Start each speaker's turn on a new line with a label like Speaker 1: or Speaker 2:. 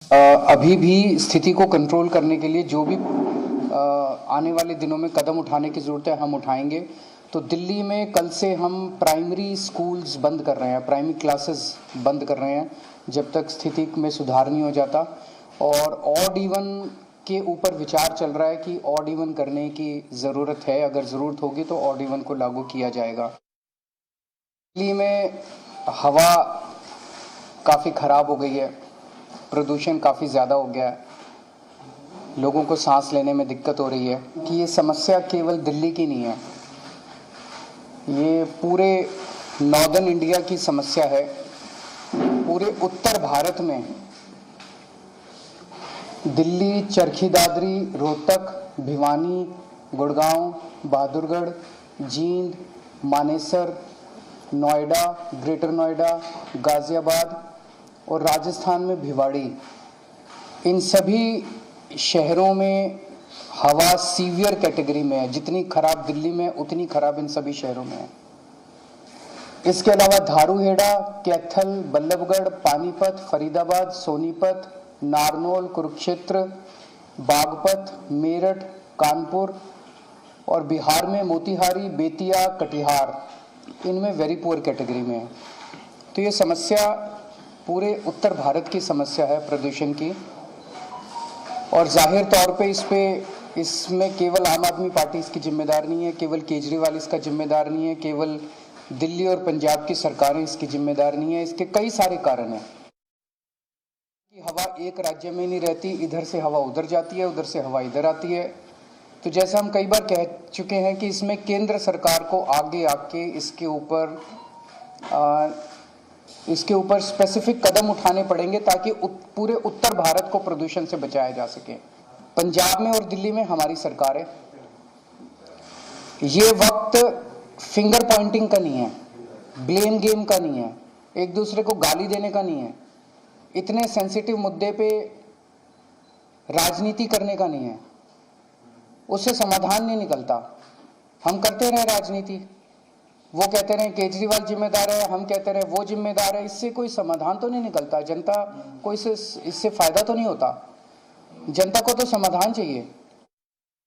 Speaker 1: अभी भी स्थिति को कंट्रोल करने के लिए जो भी आने वाले दिनों में कदम उठाने की ज़रूरत है हम उठाएंगे। तो दिल्ली में कल से हम प्राइमरी स्कूल्स बंद कर रहे हैं, प्राइमरी क्लासेस बंद कर रहे हैं जब तक स्थिति में सुधार नहीं हो जाता। और ऑड इवन के ऊपर विचार चल रहा है कि ऑड इवन करने की ज़रूरत है, अगर ज़रूरत होगी तो ऑड इवन को लागू किया जाएगा। दिल्ली में हवा काफ़ी ख़राब हो गई है, प्रदूषण काफ़ी ज़्यादा हो गया है, लोगों को सांस लेने में दिक्कत हो रही है। कि ये समस्या केवल दिल्ली की नहीं है, ये पूरे नॉर्दर्न इंडिया की समस्या है। पूरे उत्तर भारत में दिल्ली, चरखी दादरी, रोहतक, भिवानी, गुड़गांव, बहादुरगढ़, जींद, मानेसर, नोएडा, ग्रेटर नोएडा, गाज़ियाबाद और राजस्थान में भिवाड़ी, इन सभी शहरों में हवा सीवियर कैटेगरी में है। जितनी खराब दिल्ली में उतनी खराब इन सभी शहरों में है। इसके अलावा धारूहेड़ा, कैथल, बल्लभगढ़, पानीपत, फरीदाबाद, सोनीपत, नारनौल, कुरुक्षेत्र, बागपत, मेरठ, कानपुर और बिहार में मोतिहारी, बेतिया, कटिहार, इनमें वेरी पुअर कैटेगरी में है। तो ये समस्या पूरे उत्तर भारत की समस्या है प्रदूषण की। और जाहिर तौर पे इसमें केवल आम आदमी पार्टी इसकी जिम्मेदार नहीं है, केवल केजरीवाल इसका जिम्मेदार नहीं है, केवल दिल्ली और पंजाब की सरकारें इसकी जिम्मेदार नहीं है। इसके कई सारे कारण हैं कि हवा एक राज्य में नहीं रहती, इधर से हवा उधर जाती है, उधर से हवा इधर आती है। तो जैसा हम कई बार कह चुके हैं कि इसमें केंद्र सरकार को आगे आके इसके ऊपर स्पेसिफिक कदम उठाने पड़ेंगे ताकि पूरे उत्तर भारत को प्रदूषण से बचाया जा सके। पंजाब में और दिल्ली में हमारी सरकार है। ये वक्त फिंगर पॉइंटिंग का नहीं है, ब्लेम गेम का नहीं है, एक दूसरे को गाली देने का नहीं है, इतने सेंसिटिव मुद्दे पे राजनीति करने का नहीं है। उससे समाधान नहीं निकलता। हम करते रहे राजनीति, वो कहते रहे केजरीवाल जिम्मेदार है, हम कहते रहे वो जिम्मेदार है, इससे कोई समाधान तो नहीं निकलता। जनता को इससे फायदा तो नहीं होता। जनता को तो समाधान चाहिए।